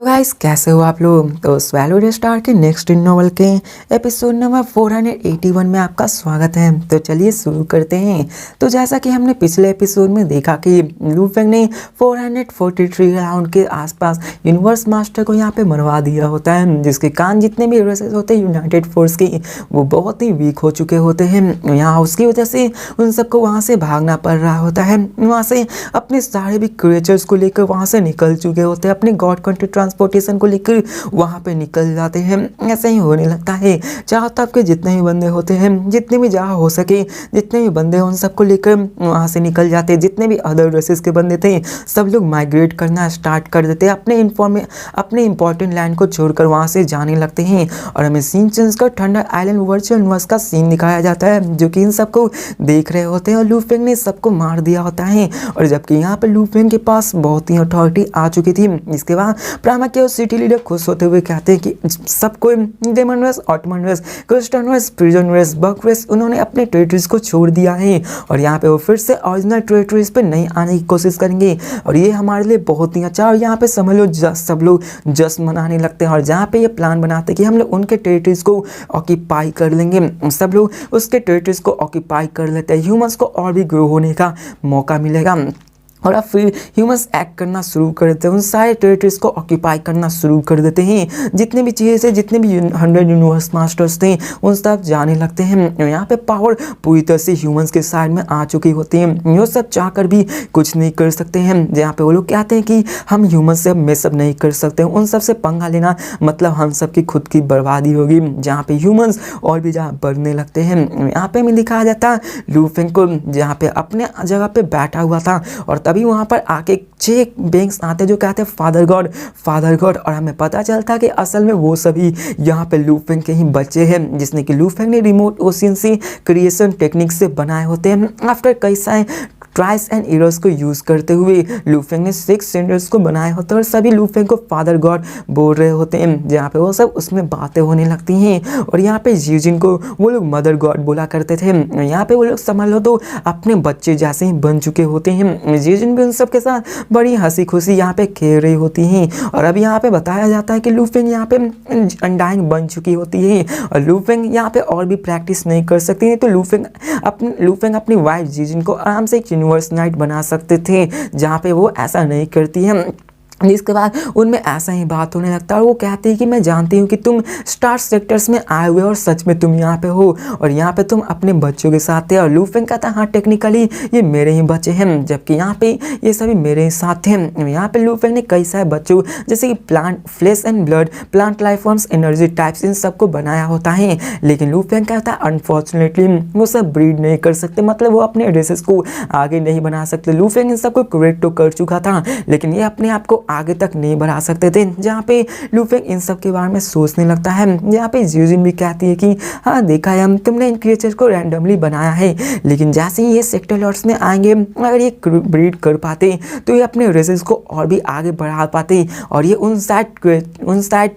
Guys कैसे हो आप लोग। तो स्वैलो स्टार के नेक्स्ट इन नॉवल के एपिसोड नंबर 481 में आपका स्वागत है। तो चलिए शुरू करते हैं। तो जैसा कि हमने पिछले एपिसोड में देखा कि लू फेंग ने 443 राउंड के आसपास यूनिवर्स मास्टर को यहाँ पे मरवा दिया होता है, जिसके कारण जितने भी रेसेस होते हैं यूनाइटेड फोर्स की वो बहुत ही वीक हो चुके होते हैं। यहाँ उसकी वजह से उन सबको वहाँ से भागना पड़ रहा होता है। वहाँ से अपने सारे भी क्रिएचर्स को लेकर वहाँ से निकल चुके होते हैं, अपने गॉड कंट्री ट्रांसपोर्टेशन को लेकर वहाँ पे निकल जाते हैं। ऐसे ही होने लगता है। चारों तरफ के जितने भी बंदे होते हैं, जितने भी जहाँ हो सके जितने भी बंदे उन सबको लेकर वहाँ से निकल जाते हैं। जितने भी अदर रेसेस के बंदे थे सब लोग माइग्रेट करना स्टार्ट कर देते हैं, अपने इंपॉर्टेंट लैंड को छोड़कर वहाँ से जाने लगते हैं। और हमें सीन चेंज कर थंडर आइलैंड वर्चुअल यूनिवर्स का सीन दिखाया जाता है, जो कि इन सबको देख रहे होते हैं। और लू फेंग ने सबको मार दिया होता है। और जबकि यहाँ पर लू फेंग के पास बहुत ही अथॉरिटी आ चुकी थी। इसके बाद प्रामा के सिटी लीडर खुश होते हुए कहते हैं कि सबको demon race, autumn race, Christian race, prison race, buck race उन्होंने अपने टेरिटरीज को छोड़ दिया है। और यहाँ पे वो फिर से ओरिजिनल टेरिटरीज पे नहीं आने की कोशिश करेंगे। और ये हमारे लिए बहुत ही अच्छा। और यहाँ पे समझ लो सब लोग जश्न मनाने लगते हैं। और जहाँ पे ये प्लान बनाते हैं कि हम लोग उनके टेरिटरीज को ऑक्यूपाई कर लेंगे, सब लोग उसके टेरिटरीज को ऑक्यूपाई कर लेते हैं। ह्यूमंस को और भी ग्रो होने का मौका मिलेगा। और अब फिर ह्यूमंस एक्ट करना शुरू कर देते हैं, उन सारे टेरिटरीज को ऑक्यूपाई करना शुरू कर देते हैं। जितने भी चीज़ें थे, जितने भी 100 यूनिवर्स मास्टर्स थे उन सब जाने लगते हैं। यहाँ पे पावर पूरी तरह से ह्यूमंस के साइड में आ चुकी होती है। ये सब चाहकर भी कुछ नहीं कर सकते हैं। जहाँ पे वो लोग कहते हैं कि हम ह्यूमंस से अब मेसअप नहीं कर सकते, उन सब से पंगा लेना मतलब हम सब की खुद की बर्बादी होगी। जहाँ पे ह्यूमंस और भी जहाँ बढ़ने लगते हैं। यहाँ पे हमें दिखाया जाता लू फेंग को जहाँ पे अपने जगह पे बैठा हुआ था। और तभी वहाँ पर आके 6 बेंग्स आते जो कहते हैं फादर गॉड। और हमें पता चलता कि असल में वो सभी यहाँ पे लू फेंग के ही बच्चे हैं, जिसने कि लू फेंग ने रिमोट ओशियन से क्रिएशन टेक्निक से बनाए होते हैं। आफ्टर कई सारे ट्राइस एंड एरर्स को यूज करते हुए लू फेंग ने 6 सेंडर्स को बनाए होते हैं। और सभी लू फेंग को फादर गॉड बोल रहे होते हैं, जहाँ पे वो सब उसमें बातें होने लगती हैं। और यहाँ पे जीजिन को वो लोग मदर गॉड बोला करते थे। यहाँ पे वो लोग समझ लो तो अपने बच्चे जैसे ही बन चुके होते हैं। जीजिन भी उन सब के साथ बड़ी हंसी खुशी यहाँ पे खेल रही होती हैं। और अब यहाँ पे बताया जाता है कि लू फेंग यहाँ पे अनडाइंग बन चुकी होती है। और लू फेंग यहाँ पे और भी प्रैक्टिस नहीं कर सकती है। तो लू फेंग अपनी वाइफ जीजिन को आराम से यूनिवर्स नाइट बना सकते थे, जहाँ पे वो ऐसा नहीं करती है। जिसके बाद उनमें ऐसा ही बात होने लगता है। और वो कहते हैं कि मैं जानती हूँ कि तुम स्टार सेक्टर्स में आए हुए और सच में तुम यहाँ पे हो और यहाँ पे तुम अपने बच्चों के साथ थे। और लू फेंग कहता है हाँ टेक्निकली ये मेरे ही बच्चे हैं, जबकि यहाँ पे ये सभी मेरे ही साथ थे। यहाँ पे लू फेंग ने कई सारे बच्चों जैसे कि plant, flesh and blood, plant life forms, energy types इन सबको बनाया होता है। लेकिन लू फेंग कहता है अनफॉर्चुनेटली वो सब ब्रीड नहीं कर सकते, मतलब वो अपने रेसेस को आगे नहीं बना सकते। लू फेंग इन सबको क्रिएट तो कर चुका था, लेकिन ये अपने आप को आगे तक नहीं बढ़ा सकते थे। जहाँ पे लू फेंग इन सब के बारे में सोचने लगता है। यहाँ पे जीजिन भी कहती है कि हाँ देखा है हम, तुमने इन क्रिएचर्स को रैंडमली बनाया है, लेकिन जैसे ही ये सेक्टर लॉर्ड्स में आएंगे अगर ये ब्रीड कर पाते तो ये अपने रेसेस को और भी आगे बढ़ा पाते। और ये उन साइड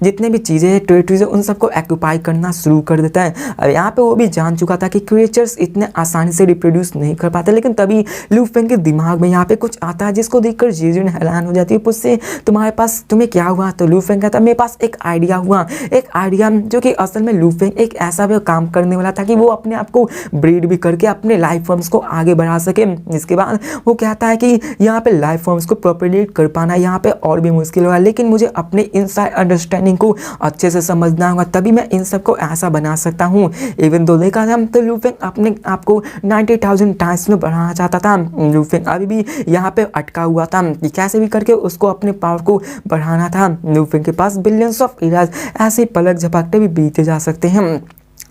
जितने भी चीज़ें टेरिटरीज है उन सबको एक्यूपाई करना शुरू कर देता है। और यहाँ पे वो भी जान चुका था कि क्रिएचर्स इतने आसानी से रिप्रोड्यूस नहीं कर पाते। लेकिन तभी लू फेंग के दिमाग में यहाँ पे कुछ आता है, जिसको देखकर जीजिन हैरान हो जाती है। पूछते तुम्हें क्या हुआ? तो लू फेंग कहता मेरे पास एक आइडिया हुआ, एक आइडिया जो कि असल में लू फेंग एक ऐसा भी काम करने वाला था कि वो अपने आप को ब्रीड भी करके अपने लाइफ फॉर्म्स को आगे बढ़ा सके। इसके बाद वो कहता है कि यहाँ पे लाइफ फॉर्म्स को प्रोपेगेट कर पाना यहाँ पे और भी मुश्किल होगा, लेकिन मुझे अपने इनसाइड अंडरस्टैंडिंग को अच्छे से समझना होगा, तभी मैं इन सबको ऐसा बना सकता हूँ। इवन दो देखा जाए तो लू फेंग अपने आप को 90,000 टाइम्स में बढ़ाना चाहता था। लू फेंग अभी भी यहाँ पे अटका हुआ था कि कैसे भी करके उसको अपने पावर को बढ़ाना था। लू फेंग के पास बिलियंस ऑफ इराज ऐसे पलक झपकते भी बीते जा सकते हैं।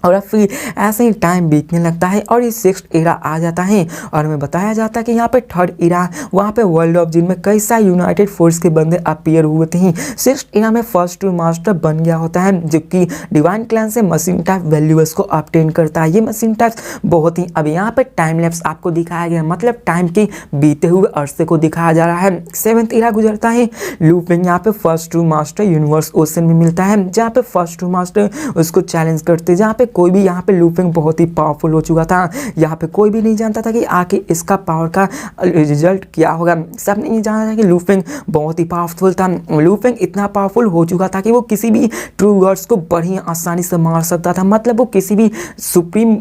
और अब फिर ऐसे ही टाइम बीतने लगता है और ये 6th एरा आ जाता है। और हमें बताया जाता है कि यहाँ पे 3rd एरा वहाँ पे वर्ल्ड ऑफ जिनमें कई सारे यूनाइटेड फोर्स के बंदे अपीयर हुए थे। 6th एरा में फर्स्ट ट्रू मास्टर बन गया होता है, जो कि डिवाइन क्लैन से मशीन टाइप वैल्यूअर्स को ऑब्टेन करता है। ये मशीन टाइप्स बहुत ही, अब यहाँ पे टाइम लैप्स आपको दिखाया गया, मतलब टाइम के बीते हुए अरसे को दिखाया जा रहा है। 7th एरा गुजरता है। लू फेंग यहाँ पे first true master universe ocean में मिलता है, जहाँ पे फर्स्ट ट्रू मास्टर उसको चैलेंज करते, जहाँ पे कोई भी यहाँ पे लूफेंग बहुत ही पावरफुल हो चुका था। यहाँ पे कोई भी नहीं जानता था कि आखिर इसका पावर का रिजल्ट क्या होगा। सबने ये जाना था कि लूफेंग बहुत ही पावरफुल था। लूफेंग इतना पावरफुल हो चुका था कि वो किसी भी ट्रू गॉड्स को बड़ी आसानी से मार सकता था। मतलब वो किसी भी सुप्रीम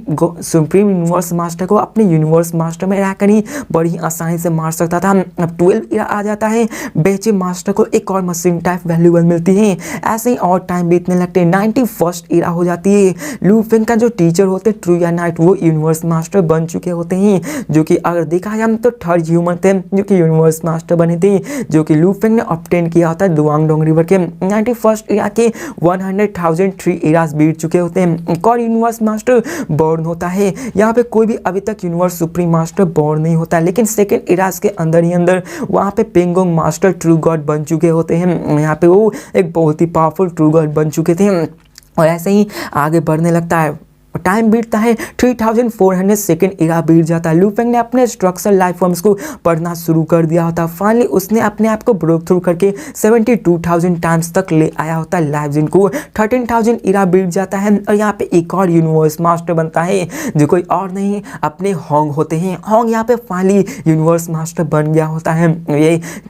यूनिवर्स मास्टर को अपने यूनिवर्स मास्टर में रहकर ही बड़ी आसानी से मार सकता था। अब 12 ईरा आ जाता है, बेचे मास्टर को एक और मशीन टाइप वैल्यूबल मिलती है। ऐसे ही और टाइम बीतने लगते हैं। 91st ईरा हो जाती है। लूफेंग का जो टीचर होते ट्रू या नाइट वो यूनिवर्स मास्टर बन चुके होते हैं, जो कि अगर देखा जाए तो थर्ड ह्यूमन थे जो कि यूनिवर्स मास्टर बने थे, जो कि लूफेंग ने ऑब्टेन किया होता है दुआंगडोंग रिवर के। 91st ईरा के 100,003 ईरास बीत चुके होते हैं। एक और यूनिवर्स मास्टर बॉर्न होता है। यहाँ पे कोई भी अभी तक यूनिवर्स सुप्रीम मास्टर बॉर्न नहीं होता, लेकिन सेकेंड इराज के अंदर ही अंदर वहाँ पे पेंगोंग मास्टर ट्रू गॉड बन चुके होते हैं। यहाँ पे वो एक बहुत ही पावरफुल ट्रू गॉड बन चुके थे और ऐसे ही आगे बढ़ने लगता है। टाइम बीतता है, 3402 ईरा बीत जाता है। लूफेंग ने अपने स्ट्रक्चर लाइफ फॉर्म्स को पढ़ना शुरू कर दिया होता। फाइनली उसने अपने आप को ब्रेक थ्रू करके 72,000 टाइम्स तक ले आया होता है लाइव जिन को। 13,000 ईरा बीत जाता है और यहाँ पे एक और यूनिवर्स मास्टर बनता है जो कोई और नहीं अपने होंग होते हैं। होंग यहाँ पे फाइनली यूनिवर्स मास्टर बन गया होता है।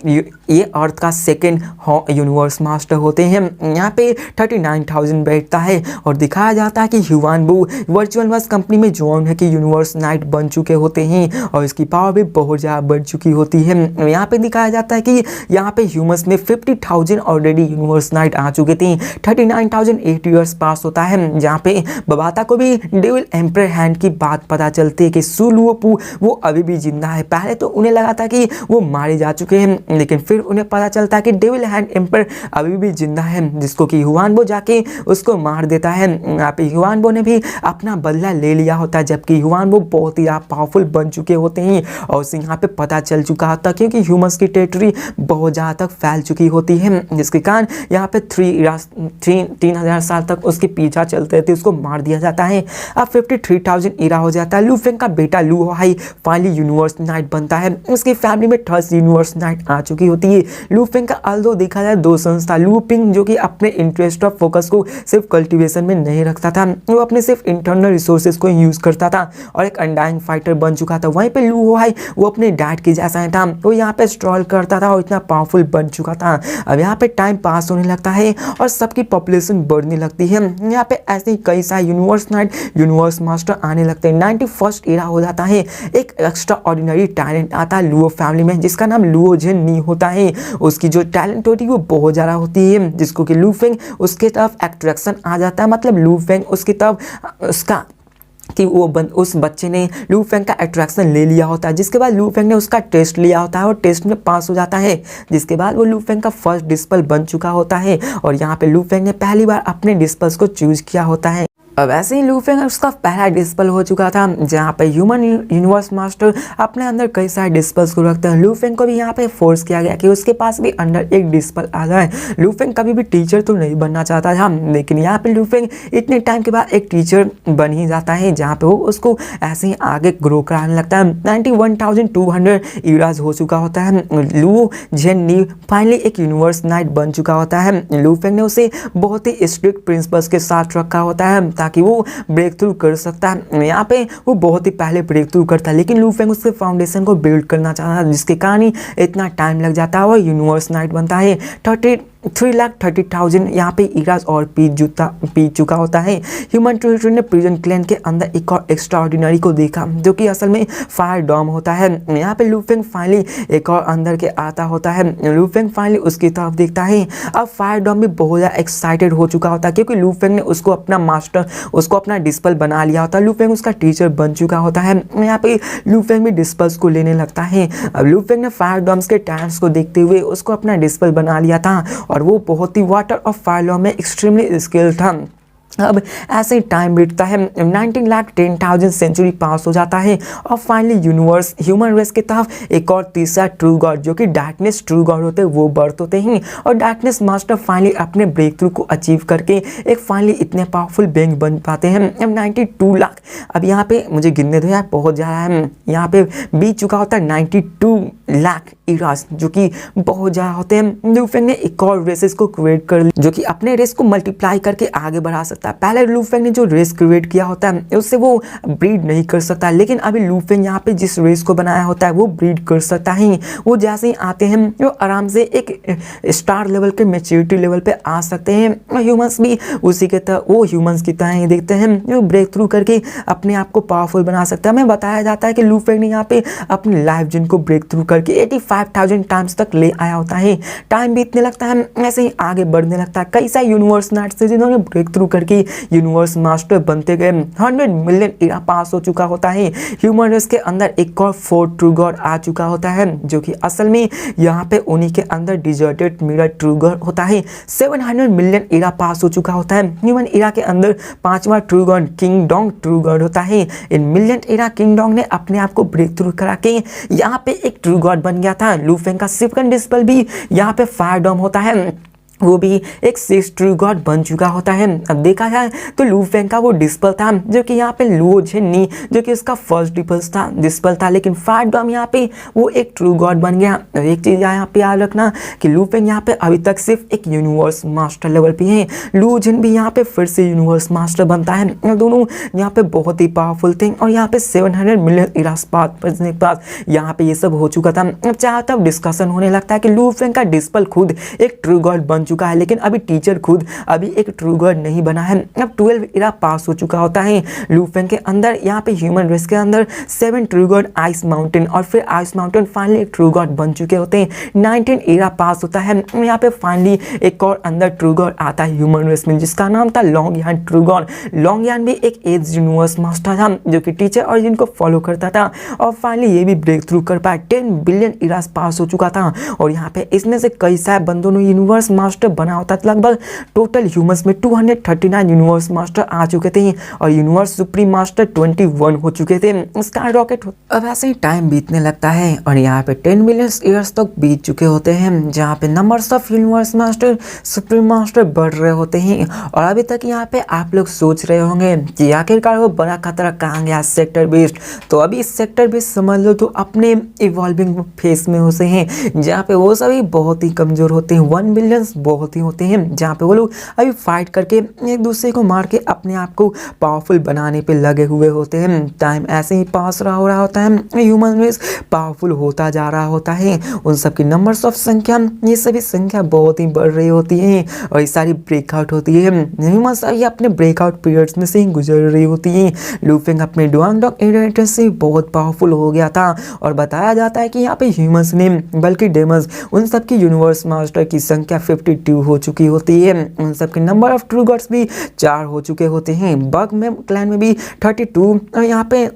ये अर्थ का सेकेंड यूनिवर्स मास्टर होते हैं। यहाँ पे 39,000 बैठता है और दिखाया जाता है कि ह्यूआन बू वर्चुअल वर्स कंपनी में ज्वाइन है कि यूनिवर्स नाइट बन चुके होते हैं और इसकी पावर भी बहुत ज़्यादा बढ़ चुकी होती है। यहाँ पे दिखाया जाता है कि यहाँ पे ह्यूमंस में 50,000 ऑलरेडी यूनिवर्स नाइट आ चुके थे। 39,008 ईयर्स पास होता है, जहाँ पे बबाता को भी डेविल एम्पर हैंड की बात पता चलती है कि सु लुओपू वो अभी भी जिंदा है। पहले तो उन्हें लगा था कि वो मारे जा चुके हैं, लेकिन फिर उन्हें पता चलता है कि डेविल हैंड एम्पर अभी भी जिंदा है, जिसको कि ह्यूआनबो जाके उसको मार देता है। यहाँ पे ह्यूआनबो ने भी अपना बदला ले लिया होता है, जबकि ह्यूआनबो बहुत ही पावरफुल बन चुके होते हैं और उसे यहाँ पे पता चल चुका होता क्योंकि ह्यूमंस की टेरिटरी बहुत ज़्यादा तक फैल चुकी होती है, जिसके कारण यहाँ पे 3,000 साल तक उसके पीछा चलते रहते, उसको मार दिया जाता है। अब 53,000 ईरा हो जाता है। लूफेंग का बेटा लू हाई फाइनली यूनिवर्स नाइट बनता है। उसकी फैमिली में 3rd यूनिवर्स नाइट आ चुकी होती है। लूफेंग का अल्दो देखा जाए 2 सन्स था। लूपिंग जो कि अपने इंटरेस्ट ऑफ फोकस को सिर्फ कल्टीवेशन में नहीं रखता था, वो अपने सिर्फ इंटरनल रिसोर्सेज को यूज करता था और एक अनडाइंग फाइटर बन चुका था। वहीं पे लू हाई वो अपने डैड के जैसा था, वो यहाँ पे स्ट्रॉल करता था और इतना पावरफुल बन चुका था। अब यहाँ पे टाइम पास होने लगता है और सबकी पॉपुलेशन बढ़ने लगती है। यहाँ पे ऐसे ही कई सारे यूनिवर्स नाइट यूनिवर्स मास्टर आने लगते हैं। 91st ईरा हो जाता है। एक एक्स्ट्रा ऑर्डिनरी टैलेंट आता है लुओ फैमिली में, जिसका नाम लुओ जेन नी होता है। उसकी जो टैलेंट होती है वो बहुत ज़्यादा होती है, जिसको कि लूफेंग उसके तरफ एट्रैक्शन आ जाता है। मतलब लूफेंग उसकी तरफ उसका कि उस बच्चे ने लूफेंग का अट्रैक्शन ले लिया होता है, जिसके बाद लूफेंग ने उसका टेस्ट लिया होता है और टेस्ट में पास हो जाता है, जिसके बाद वो लूफेंग का फर्स्ट डिस्पल बन चुका होता है और यहाँ पे लूफेंग ने पहली बार अपने डिस्पल्स को चूज किया होता है। अब ऐसे ही लूफेंग उसका पहला डिस्पल हो चुका था, जहाँ पे ह्यूमन यूनिवर्स मास्टर अपने अंदर कई सारे डिस्पल्स को रखते हैं। लूफेंग को भी यहाँ पे फोर्स किया गया कि उसके पास भी अंदर एक डिस्पल आ जाए। लूफेंग कभी भी टीचर तो नहीं बनना चाहता था, लेकिन यहाँ पे लूफेंग इतने टाइम के बाद एक टीचर बन ही जाता है, जहाँ पे वो उसको ऐसे ही आगे ग्रो कराने लगता है। 91,200 ईराज हो चुका होता है। लू जेन नी फाइनली एक यूनिवर्स नाइट बन चुका होता है। लूफेंग ने उसे बहुत ही स्ट्रिक्ट प्रिंसिपल्स के साथ रखा होता है ताकि वो ब्रेक थ्रू कर सकता है। यहाँ पे वो बहुत ही पहले ब्रेक थ्रू करता है, लेकिन लूफेंग उसके फाउंडेशन को बिल्ड करना चाहता है, जिसके कारण ही इतना टाइम लग जाता है और यूनिवर्स नाइट बनता है। 3,30,000 यहाँ पे ईराज और पी चुका होता है। ह्यूमन टेरिटरी ने प्रिजन क्लैन के अंदर एक और एक्स्ट्रा ऑर्डिनरी को देखा, जो कि असल में फायर डॉम होता है। यहाँ पे लूफेंग फाइनली एक और अंदर के आता होता है। लूफेंग फाइनली उसकी तरफ देखता है। अब फायर डॉम भी बहुत ज़्यादा एक्साइटेड हो चुका होता है, क्योंकि लूफेंग ने उसको अपना मास्टर उसको अपना डिस्पल बना लिया होता है। लूफेंग उसका टीचर बन चुका होता है। यहाँ पे लूफेंग भी डिस्पल्स को लेने लगता है। अब लूफेंग ने फायर डॉम्स के टैलेंट्स को देखते हुए उसको अपना डिस्पल बना लिया था और वो बहुत ही वाटर और फायर लॉ में एक्सट्रीमली स्किल्ड था। अब ऐसे ही टाइम बीतता है। 19,10,000 सेंचुरी पास हो जाता है और फाइनली यूनिवर्स ह्यूमन रेस की तरफ एक और तीसरा ट्रू गॉड, जो कि डार्कनेस ट्रू गॉड होते हैं, वो बर्थ होते हैं और डार्कनेस मास्टर फाइनली अपने ब्रेक थ्रू को अचीव करके एक फाइनली इतने पावरफुल बेंग बन पाते हैं। अब 92 लाख, अब यहाँ पे मुझे गिनने दो यार, बहुत ज़्यादा है। यहाँ पे बीत चुका होता है लाख इरास जो कि बहुत ज़्यादा होते हैं। लू फेंग ने एक और रेसेस को क्रिएट कर लिया जो कि अपने रेस को मल्टीप्लाई करके आगे बढ़ा सकता है। पहले लू फेंग ने जो रेस क्रिएट किया होता है उससे वो ब्रीड नहीं कर सकता, लेकिन अभी लू फेंग यहाँ पे जिस रेस को बनाया होता है वो ब्रीड कर सकता है। वो जैसे ही आते हैं वो आराम से एक स्टार लेवल के मैच्योरिटी लेवल पे आ सकते हैं। ह्यूमंस भी उसी के तरह वो ह्यूमंस की तरह ही देखते हैं, वो ब्रेक थ्रू करके अपने आप को पावरफुल बना सकता है। हमें बताया जाता है कि लू फेंग ने यहाँ पे अपने लाइफ जिन को ब्रेक थ्रू करके 85,000 टाइम्स तक ले आया होता है। टाइम बीतने लगता है, ऐसे ही आगे बढ़ने लगता है। कई सारे यूनिवर्स नाइट्स थे जिन्होंने ब्रेक थ्रू करके यूनिवर्स मास्टर बनते गए। 100 मिलियन एरा पास हो चुका होता है। ह्यूमन रेस के अंदर एक और 4 ट्रू गॉड आ चुका होता है जो कि असल में यहाँ पे उन्हीं के अंदर डिजर्टेड मिरर ट्रू गॉड होता है। 700 मिलियन एरा पास हो चुका होता है। ह्यूमन एरा के अंदर 5वां true god king Dong true god होता है। इन मिलियन एरा किंग डोंग ने अपने आप को ब्रेक थ्रू करा के यहाँ पे एक ट्रू गॉड बन गया था। लू फेंग का सेकंड डिस्पल भी यहाँ पे फायर डॉम होता है, वो भी एक 6 ट्रू गॉड बन चुका होता है। अब देखा जाए तो लू फेंग का वो डिस्पल था जो कि यहाँ पे लुओ झेन्नी जो कि उसका फर्स्ट डिस्पल था, लेकिन फायर डॉम यहाँ पे वो एक ट्रू गॉड बन गया। एक चीज़ यहाँ पे याद रखना कि लू फेंग यहाँ पे अभी तक सिर्फ एक यूनिवर्स मास्टर लेवल पे है। लुओ झेन भी यहाँ पे फिर से यूनिवर्स मास्टर बनता है। दोनों यहाँ पे बहुत ही पावरफुल थे और यहाँ पे 700 मिलियन इरास बचने के बाद यहाँ पे ये सब हो चुका था। अब चाहे तब डिस्कशन होने लगता है कि लू फेंग का डिस्पल खुद एक ट्रू गॉड बन चुका है, लेकिन अभी टीचर खुद अभी एक ट्रू गॉड नहीं बना है। अब 12 इरा पास हो चुका होता है लू फेंग के अंदर। यहाँ पे ह्यूमन रेस के अंदर 7 ट्रू गॉड आइस माउंटेन और फिर आइस माउंटेन फाइनली एक ट्रू गॉड बन चुके होते हैं। 19 इरा पास होता है। यहाँ पे फाइनली एक और अंदर ट्रू गॉड आता है ह्यूमन रेस में जिसका नाम था लॉन्ग यान ट्रू गॉड। लॉन्ग यान भी एक एज यूनिवर्स मास्टर था जो कि टीचर और जिनको फॉलो करता था और फाइनली ये भी ब्रेक थ्रू कर पाया। 10 बिलियन इरास पास हो चुका था और यहाँ पे इसमें से कई सारे बंदों ने यूनिवर्स मास्टर बना होता था। लगभग टोटल ह्यूमंस में 239 यूनिवर्स मास्टर आ चुके थे और यूनिवर्स सुप्रीम मास्टर 21 हो चुके थे। स्काई रॉकेट अब ऐसे ही टाइम बीतने लगता है और यहाँ पे 10 मिलियन ईयर्स तक बीत चुके होते हैं जहाँ पे numbers of universe master supreme master बढ़ रहे होते हैं। और अभी तक यहाँ पे आप लोग सोच रहे होंगे कि आखिरकार वो बड़ा खतरा कहाँ गया सेक्टर बेस्ड। तो अभी इस सेक्टर बेस्ड समझ लो तो अपने इवॉल्विंग फेस में होते हैं जहाँ पे वो सभी बहुत ही कमजोर होते हैं। 1 बिलियन बहुत ही होते हैं जहाँ पे वो लोग अभी फाइट करके एक दूसरे को मार के अपने आप को पावरफुल बनाने पे लगे हुए होते हैं। टाइम ऐसे ही पास हो रहा होता है, ह्यूमन रेस पावरफुल होता जा रहा होता है। उन सब की नंबर्स ऑफ संख्या ये सभी संख्या बहुत ही बढ़ रही होती है और ये सारी ब्रेकआउट होती है। ह्यूमन सारी अपने ब्रेकआउट पीरियड्स में से ही गुजर रही होती है। लू फेंग अपने डुआंग डॉग इनहेरिटेंस से बहुत पावरफुल हो गया था और बताया जाता है कि यहाँ पे ह्यूमंस ने बल्कि डेमंस उन सब की यूनिवर्स मास्टर की संख्या 52 हो चुकी होती है। उन सब के नंबर ऑफ ट्रू गॉड्स भी 4 हो चुके होते हैं। बग में क्लैन में भी 32 और यहाँ पे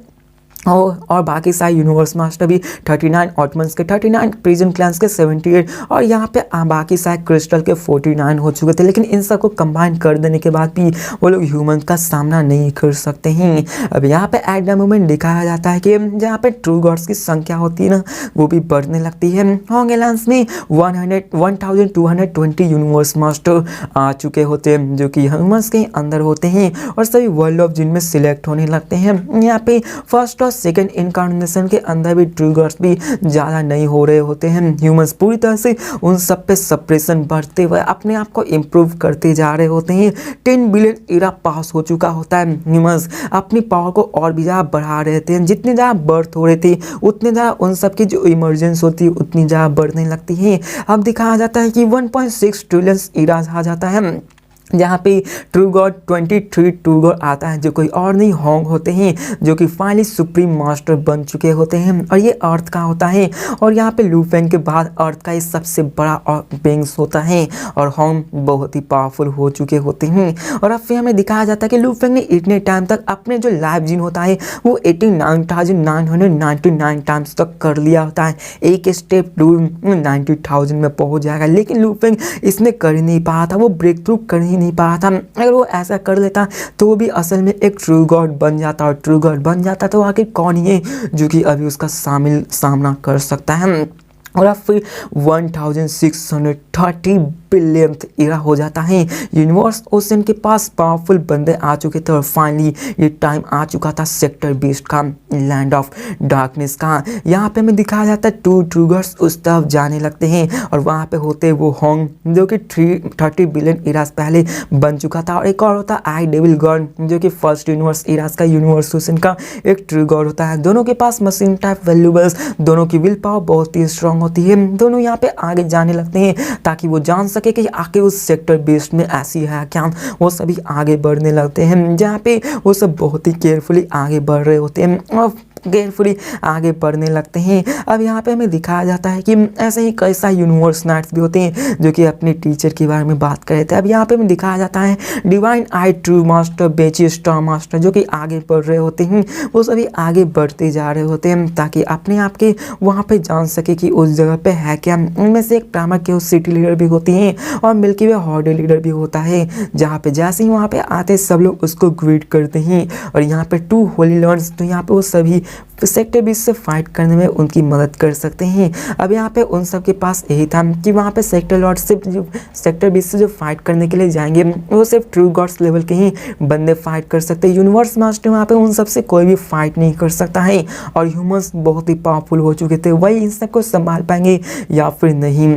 और बाकी सारे यूनिवर्स मास्टर भी 39, ऑटमन्स के 39, प्रिजन क्लैंस के 78 और यहाँ पे बाकी सारे क्रिस्टल के 49 हो चुके थे। लेकिन इन सबको कंबाइन कर देने के बाद भी वो लोग ह्यूमन का सामना नहीं कर सकते हैं। अब यहाँ पे एट द मोमेंट दिखाया जाता है कि जहाँ पे ट्रू गॉड्स की संख्या होती है ना वो भी बढ़ने लगती है। होंगेलांस में 1220 यूनिवर्स मास्टर आ चुके होते हैं जो कि ह्यूमंस के अंदर होते हैं और सभी वर्ल्ड ऑफ जिनमें सिलेक्ट होने लगते हैं। यहाँ पे फर्स्ट और सेकेंड इनकार्नेशन के अंदर भी ट्रू गॉड्स भी ज़्यादा नहीं हो रहे होते हैं। ह्यूमंस पूरी तरह से उन सब पे सप्रेशन बढ़ते हुए अपने आप को इम्प्रूव करते जा रहे होते हैं। 10 बिलियन इरा पास हो चुका होता है। ह्यूमंस अपनी पावर को और भी ज़्यादा बढ़ा रहे थे। जितने ज़्यादा बर्थ हो रहे थे उतने ज़्यादा उन सब की जो इमरजेंस होती है उतनी ज़्यादा बढ़ने लगती है। अब दिखाया जाता है कि 1.6 ट्रिलियन इरा आ जाता है जहाँ पे ट्रू गॉड 23 ट्रू गॉड आता है जो कोई और नहीं होंग होते हैं जो कि फाइनली सुप्रीम मास्टर बन चुके होते हैं और ये अर्थ का होता है। और यहाँ पे लू फेंग के बाद अर्थ का ये सबसे बड़ा बेंग्स होता है और होंग बहुत ही पावरफुल हो चुके होते हैं। और अब फिर हमें दिखाया जाता है कि लू फेंग ने इतने टाइम तक अपने जो लाइफ जीन होता है वो 89,999 टाइम्स तक कर लिया होता है। एक स्टेप 90,000 में पहुँच जाएगा, लेकिन लू फेंग इसमें कर ही नहीं पाया था, वो ब्रेक थ्रू कर नहीं पा था। अगर वो ऐसा कर लेता तो वो भी असल में एक ट्रू गॉड बन जाता और ट्रू गॉड बन जाता तो आखिर कौन ही है जो कि अभी उसका सामना कर सकता है। और अब फिर 1630 बिलियंथ एरा हो जाता है। यूनिवर्स ओशन के पास पावरफुल बंदे आ चुके थे और फाइनली ये टाइम आ चुका था सेक्टर बीस्ट का, लैंड ऑफ डार्कनेस का। यहाँ पे हमें दिखाया जाता है 2 ट्रूगर्स उस तरफ जाने लगते हैं और वहाँ पे होते वो होंग जो कि 30 बिलियन इराज पहले बन चुका था, और एक और होता आई डेविल गॉड जो कि फर्स्ट यूनिवर्स इराज का यूनिवर्स ओशन का एक ट्रू गॉड होता है। दोनों के पास मशीन टाइप वैल्यूबल्स, दोनों की विल पावर बहुत ही स्ट्रांग होती है। दोनों यहाँ पे आगे जाने लगते हैं ताकि वो जान सके कि आगे उस सेक्टर बेस्ड में ऐसी है क्या। वो सभी आगे बढ़ने लगते हैं जहाँ पे वो सब बहुत ही केयरफुली आगे बढ़ रहे होते हैं और केयरफुली आगे बढ़ने लगते हैं। अब यहाँ पे हमें दिखाया जाता है कि ऐसे ही कई सारे यूनिवर्स नाइट्स भी होते हैं जो कि अपने टीचर के बारे में बात कर रहे थे। अब यहाँ पे हमें दिखाया जाता है डिवाइन आई ट्रू मास्टर, बेची स्टार मास्टर जो कि आगे बढ़ रहे होते हैं। वो सभी आगे बढ़ते जा रहे होते हैं ताकि अपने आप के वहाँ पे जान सके कि उस जगह पे है क्या। उनमें से एक प्रामक के सिटी लीडर भी होती हैं और मिल्की वे हॉर्डे लीडर भी होता है, जहाँ पे जैसे ही वहाँ पे आते सब लोग उसको ग्रीट करते हैं। और यहाँ पे 2 होली लॉर्ड्स, तो यहाँ पे वो सभी सेक्टर 20 से फाइट करने में उनकी मदद कर सकते हैं। अब यहाँ पे उन सब के पास यही था कि वहाँ पे सेक्टर लॉर्ड सिर्फ जो सेक्टर 20 से जो फाइट करने के लिए जाएंगे वो सिर्फ ट्रू गॉड्स लेवल के ही बंदे फाइट कर सकते हैं। यूनिवर्स मास्टर वहाँ पे उन सब से कोई भी फाइट नहीं कर सकता है और ह्यूमंस बहुत ही पावरफुल हो चुके थे, वही इन सबको संभाल पाएंगे या फिर नहीं।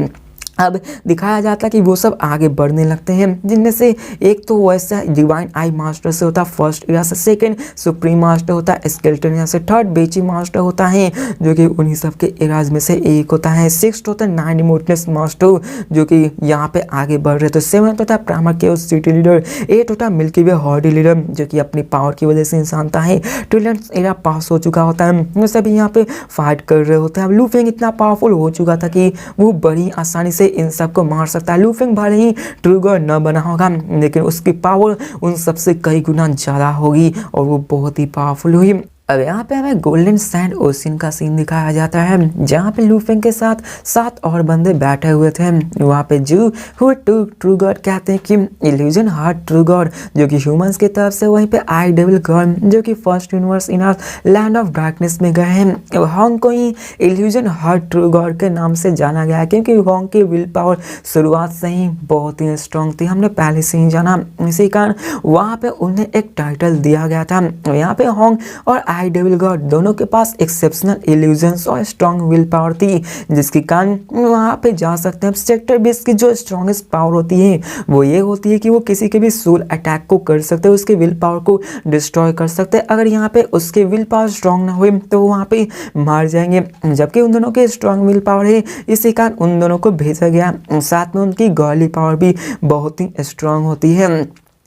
अब दिखाया जाता है कि वो सब आगे बढ़ने लगते हैं, जिनमें से एक तो वैसा डिवाइन आई मास्टर से होता है फर्स्ट एरा से, सेकंड सुप्रीम मास्टर होता है स्केलेटन एरा से, थर्ड बेची मास्टर होता है जो कि उन्हीं सब के एराज में से एक होता है, सिक्स्थ होता है 9 इमोर्टनेस मास्टर जो कि यहाँ पे आगे बढ़ रहे थे, सेवंथ होता है प्रामा के सिटी लीडर, 8 होता है मिल्की वे हॉर्डी लीडर जो कि अपनी पावर की वजह से इंसान था है, ट्रिलियंस एरा पास हो चुका होता है, वो सभी यहाँ पे फाइट कर रहे होते हैं। अब लू फेंग इतना पावरफुल हो चुका था कि वो बड़ी आसानी से इन सबको मार सकता है। लू फेंग भले ही ट्रू गॉड न बना होगा लेकिन उसकी पावर उन सबसे कई गुना ज़्यादा होगी और वो बहुत ही पावरफुल हुई। अब यहाँ पे हमें गोल्डन सैंड ओशन का सीन दिखाया जाता है जहाँ पे लू फेंग के साथ 7 और बंदे बैठे हुए थे। वहाँ पे जू हु ट्रू गॉड कहते हैं कि इल्यूजन हार्ट ट्रू गॉड जो कि ह्यूमंस की तरफ से, वहीं पे आई डेविल गॉड जो कि first universe in land of darkness में गए हैं। होंग को ही इल्यूजन हार्ट ट्रू गॉड के नाम से जाना गया है क्योंकि होंग की विल पावर शुरुआत से ही बहुत ही स्ट्रॉन्ग थी, हमने पहले से ही जाना। इसी कारण वहाँ पे उन्हें एक टाइटल दिया गया था। यहाँ पे होंग और आई डेविल गॉड दोनों के पास एक्सेप्शनल इल्यूजन्स और स्ट्रॉन्ग विल पावर थी जिसके कारण वहाँ पे जा सकते हैं। सेक्टर 20 की जो स्ट्रॉन्गेस्ट पावर होती है वो ये होती है कि वो किसी के भी सोल अटैक को कर सकते हैं, उसके विल पावर को डिस्ट्रॉय कर सकते हैं। अगर यहाँ पे उसके विल पावर स्ट्रॉन्ग ना हुए तो वहाँ पे मार जाएंगे, जबकि उन दोनों के स्ट्रॉन्ग विल पावर है, इसी कारण उन दोनों को भेजा गया। साथ में उनकी गॉडली पावर भी बहुत ही स्ट्रॉन्ग होती है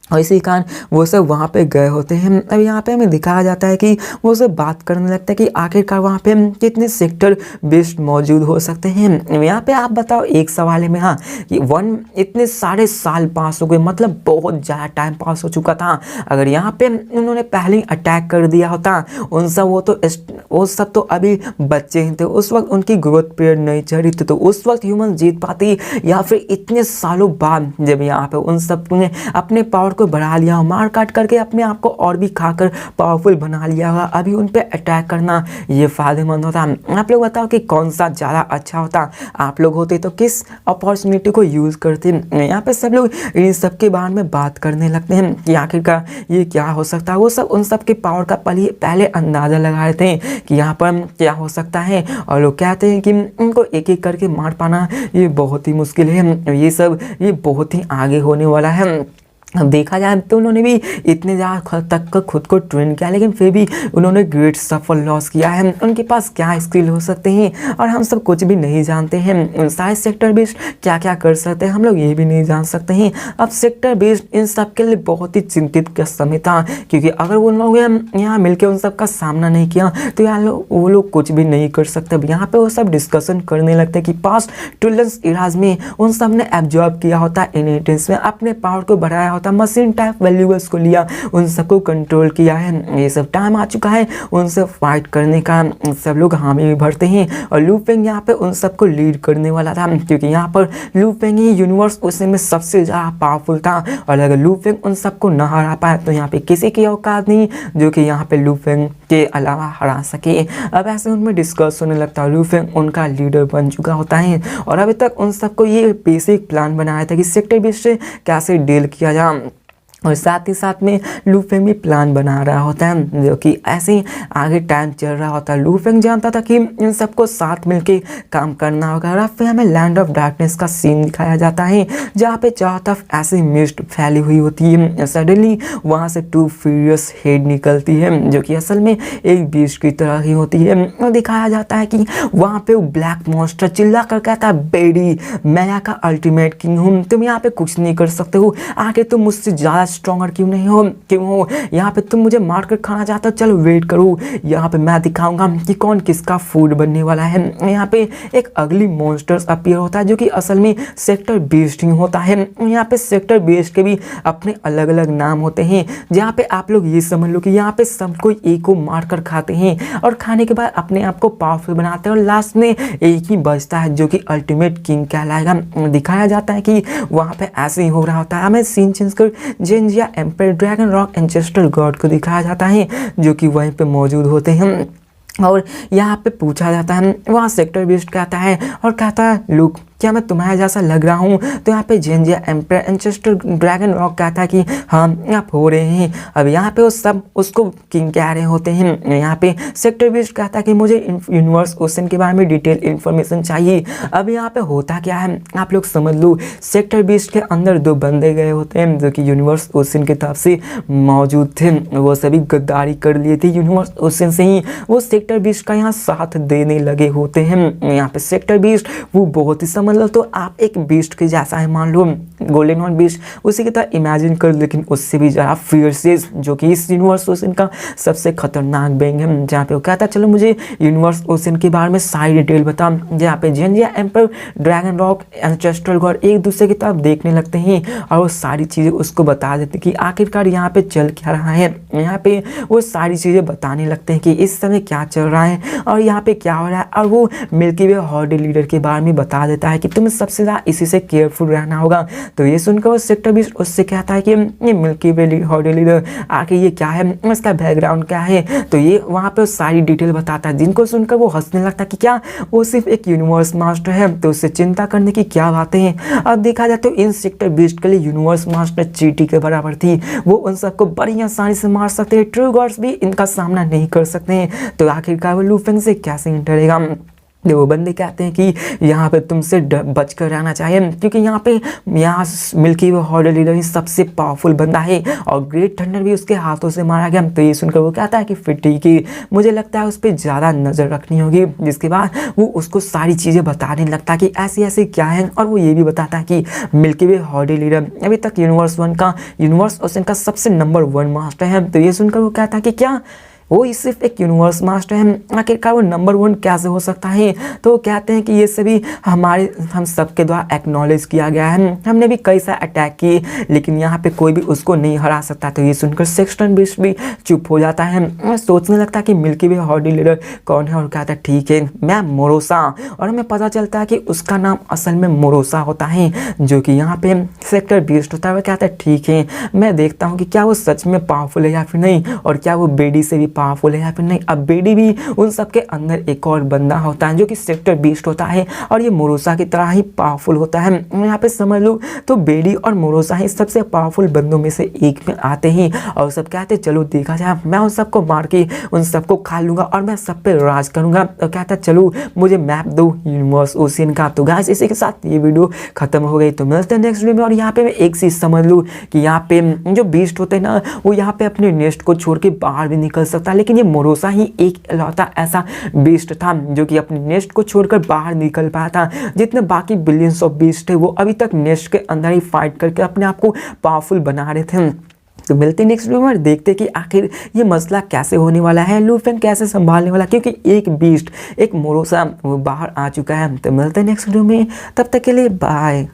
और इसी कारण वो सब वहाँ पे गए होते हैं। अब यहाँ पे हमें दिखाया जाता है कि वो सब बात करने लगते हैं कि आखिरकार वहाँ पे कितने सेक्टर बेस्ड मौजूद हो सकते हैं। यहाँ पे आप बताओ, एक सवाल है में हाँ कि इतने सारे साल पास हो गए, मतलब बहुत ज़्यादा टाइम पास हो चुका था। अगर यहाँ पे उन्होंने पहले ही अटैक कर दिया होता उन सब, वो सब तो अभी बच्चे ही थे, उस वक्त उनकी ग्रोथ पीरियड नहीं चल रही थी, तो उस वक्त ह्यूमन जीत पाती, या फिर इतने सालों बाद जब यहाँ पे उन सब ने अपने पावर को बढ़ा लिया, मार काट करके अपने आप को और भी खाकर पावरफुल बना लिया होगा, अभी उन पे अटैक करना ये फायदेमंद होता। आप लोग बताओ कि कौन सा ज़्यादा अच्छा होता, आप लोग होते तो किस अपॉर्चुनिटी को यूज़ करते। यहाँ पे सब लोग इन सब के बारे में बात करने लगते हैं कि आखिरकार ये क्या हो सकता है। वो सब उन सब के पावर का पहले अंदाज़ा लगा रहे थे कि यहाँ पर क्या हो सकता है, और लोग कहते हैं कि उनको एक एक करके मार पाना ये बहुत ही मुश्किल है, ये बहुत ही आगे होने वाला है। अब देखा जाए तो उन्होंने भी इतने ज़्यादा तक खुद को ट्रेन किया लेकिन फिर भी उन्होंने ग्रेट सफल लॉस किया है। उनके पास क्या स्किल हो सकते हैं और हम सब कुछ भी नहीं जानते हैं। सारे सेक्टर बेस्ड क्या क्या कर सकते हैं हम लोग ये भी नहीं जान सकते हैं। अब सेक्टर बेस्ड इन सब के लिए बहुत ही चिंतित का समय था, क्योंकि अगर उन लोग यहाँ मिलकर उन सब का सामना नहीं किया तो यहाँ वो लोग कुछ भी नहीं कर सकते। अब यहाँ पे वो सब डिस्कशन करने लगते हैं कि पास्ट ट्रिलियंस इराज में उन सब ने एब्जॉर्ब किया होता है इनहेरिटेंस में, अपने पावर को बढ़ाया होता है मशीन टाइप वैल्यूबल्स को लिया, उन सबको कंट्रोल किया है। ये सब टाइम आ चुका है उनसे फाइट करने का। सब लोग हामी भी भरते हैं और लू फेंग यहाँ पे उन सबको लीड करने वाला था, क्योंकि यहाँ पर लू फेंग ही यूनिवर्स उस में सबसे ज़्यादा पावरफुल था। और अगर लू फेंग उन सबको न हरा पाए तो यहाँ पे किसी की औकात नहीं जो कि यहाँ पे लू फेंग के अलावा हरा सके। अब ऐसे उनमें डिस्कस होने लगता है। लू फेंग उनका लीडर बन चुका होता है और अभी तक उन सबको ये बेसिक प्लान बनाया था कि सेक्टर 20 से कैसे डील किया जाए, और साथ ही साथ में लू फेंग भी प्लान बना रहा होता है, जो कि ऐसे ही आगे टाइम चल रहा होता है। लू फेंग जानता था कि इन सबको साथ मिलके काम करना होगा। और अब फिर हमें लैंड ऑफ डार्कनेस का सीन दिखाया जाता है, जहाँ पे चारों तरफ ऐसी मिस्ट फैली हुई होती है। सडनली वहाँ से 2 फ्यूरियस हेड निकलती है, जो कि असल में एक बीस्ट की तरह ही होती है। और दिखाया जाता है कि वहाँ पे वो ब्लैक मॉन्स्टर चिल्ला कर कहता है, बेडी मैं यहाँ का अल्टीमेट किंग हूँ, तुम यहाँ पे कुछ नहीं कर सकते हो, आखिर तुम मुझसे ज़्यादा स्ट्रॉन्गर क्यों हो यहाँ पे, तुम मुझे मार कर खाना चाहते हो, चलो वेट करो, यहाँ पे मैं दिखाऊंगा कि कौन किसका फूड बनने वाला है। यहाँ पे एक अगली मॉन्स्टर्स अपीयर होता है, जो कि असल में सेक्टर 20 ही होता है। यहाँ पे सेक्टर 20 के भी अपने अलग अलग नाम होते हैं, जहाँ पे आप लोग ये समझ लो कि यहाँ पे सब कोई एक को मार कर खाते हैं और खाने के बाद अपने आप को पावरफुल बनाते हैं और लास्ट में एक ही बचता है जो कि अल्टीमेट किंग कहलाएगा। दिखाया जाता है कि वहाँ पे ऐसे ही हो रहा होता है। हमें सीन चेंज कर जेंजिया empire dragon rock ancestor god को दिखाया जाता है, जो कि वहीं पे मौजूद होते हैं। और यहाँ पे पूछा जाता है, वहाँ सेक्टर 20 कहता है और कहता है, लुक क्या मैं तुम्हारे जैसा लग रहा हूँ? तो यहाँ पे जेंजिया एम्पायर एंसेस्टर ड्रैगन रॉक कहता है कि हाँ आप हो रहे हैं। अब यहाँ पे वो सब उसको किंग कह रहे होते हैं। यहाँ पे सेक्टर 20 कहता है कि मुझे यूनिवर्स ओशन के बारे में डिटेल इन्फॉर्मेशन चाहिए। अब यहाँ पे होता क्या है आप लोग समझ लो, सेक्टर 20 के अंदर 2 बंदे गए होते हैं जो कि यूनिवर्स ओशन की तरफ से मौजूद थे। वो सभी गद्दारी कर लिए थे यूनिवर्स ओशन से ही, वो सेक्टर 20 का यहाँ साथ देने लगे होते हैं। यहाँ पे सेक्टर 20 वो बहुत ही मतलब तो आप एक बीस्ट के जैसा है, मान लो गोल्डन हॉर्न बीस्ट, उसी की तरह इमेजिन कर, लेकिन उससे भी ज़्यादा फियर्स, जो कि इस यूनिवर्स ओशन का सबसे खतरनाक बेंग है। जहाँ पे वो कहता है चलो मुझे यूनिवर्स ओशन के बारे में सारी डिटेल बता। जहाँ पे जेंजिया empire dragon rock ancestral god एक दूसरे की तरफ देखने लगते हैं और वो सारी चीज़ें उसको बता देते कि आखिरकार यहाँ पे चल क्या रहा है। यहाँ पे वो सारी चीज़ें बताने लगते हैं कि इस समय क्या चल रहा है और यहाँ पे क्या हो रहा है, और वो मिल्की वे हॉर्ड लीडर के बारे में बता देता है कि तुम्हें सबसे ज़्यादा इसी से केयरफुल रहना होगा। तो ये सुनकर वो सेक्टर 20 उससे कहता है कि ये मिल्की वे हॉर्ड लीडर आखिर ये क्या है, इसका बैकग्राउंड क्या है। तो ये वहाँ पे सारी डिटेल बताता है, जिनको सुनकर वो हंसने लगता है कि क्या वो सिर्फ एक यूनिवर्स मास्टर है, तो उससे चिंता करने की क्या बातें हैं। अब देखा जाए तो इन सेक्टर 20 के लिए यूनिवर्स मास्टर चीटी के बराबर थी, वो उन सबको बड़ी आसानी से मार सकते हैं, ट्रू गॉड्स भी इनका सामना नहीं कर सकते हैं। तो आखिरकार वो लू फेंग से कैसे डरेगा। वो बंदे कहते हैं कि यहाँ पे तुमसे बच कर रहना चाहिए, क्योंकि यहाँ मिल्की वे हॉर्ड लीडर ही सबसे पावरफुल बंदा है और ग्रेट थंडर भी उसके हाथों से मारा गया। तो ये सुनकर वो कहता है कि फिर ठीक है, मुझे लगता है उस पर ज़्यादा नज़र रखनी होगी। जिसके बाद वो उसको सारी चीज़ें बताने लगता है कि ऐसी ऐसी क्या है, और वो ये भी बताता है कि मिल्की वे हॉर्ड लीडर अभी तक यूनिवर्स ओशन का सबसे नंबर 1 मास्टर है। तो ये सुनकर वो कहता है कि क्या वो सिर्फ एक यूनिवर्स मास्टर है, आखिरकार वो नंबर 1 कैसे हो सकता है। तो वो कहते हैं कि ये सभी हम सबके द्वारा एक्नॉलेज किया गया है, हमने भी कई सारे अटैक किए, लेकिन यहाँ पे कोई भी उसको नहीं हरा सकता। तो ये सुनकर सेक्टर 20 भी चुप हो जाता है, सोचने लगता है कि मिल्की वे हॉर्ड लीडर कौन है, और कहता है ठीक है मैं मोरोसा। और हमें पता चलता है कि उसका नाम असल में मोरोसा होता है, जो कि यहाँ पे सेक्टर 20 होता है। वो कहता है ठीक है मैं देखता हूँ कि क्या वो सच में पावरफुल है या फिर नहीं, और क्या वो बेडी से भी पावरफुल है या फिर नहीं। अब बेडी भी उन सबके अंदर एक और बंदा होता है जो कि सेक्टर 20 होता है, और ये मोरोसा की तरह ही पावरफुल होता है। यहाँ पे समझ लो तो बेडी और मोरोसा ही सबसे पावरफुल बंदों में से एक में आते हैं, और सब कहते हैं चलो देखा जाए, मैं उन सबको मार के उन सबको खा लूंगा और मैं सब पे राज करूंगा। तो कहता है चलो मुझे मैप दो यूनिवर्स ओशन का। तो गाइस इसी के साथ ये वीडियो खत्म हो गई, तो मिलते हैं नेक्स्ट वीडियो में। और यहाँ पे मैं एक चीज समझ लूँ कि यहाँ पे जो बीस्ट होते हैं ना, वो यहाँ पे अपने नेस्ट को छोड़ के बाहर भी निकल सकता, लेकिन ये मोरोसा ही एक लौता ऐसा बीस्ट था जो कि अपने नेस्ट को छोड़कर बाहर निकल पाया था। जितने बाकी बिलियंस ऑफ बीस्ट थे वो अभी तक नेस्ट के अंदर ही फाइट करके अपने आप को पावरफुल बना रहे थे। तो मिलते हैं नेक्स्ट वीडियो में, देखते कि आखिर ये मसला कैसे होने वाला है, लू फेंग कैसे संभालने वाला, क्योंकि एक बीस्ट एक मोरोसा वो बाहर आ चुका है। तो मिलते हैं नेक्स्ट वीडियो में, तब तक के लिए बाय।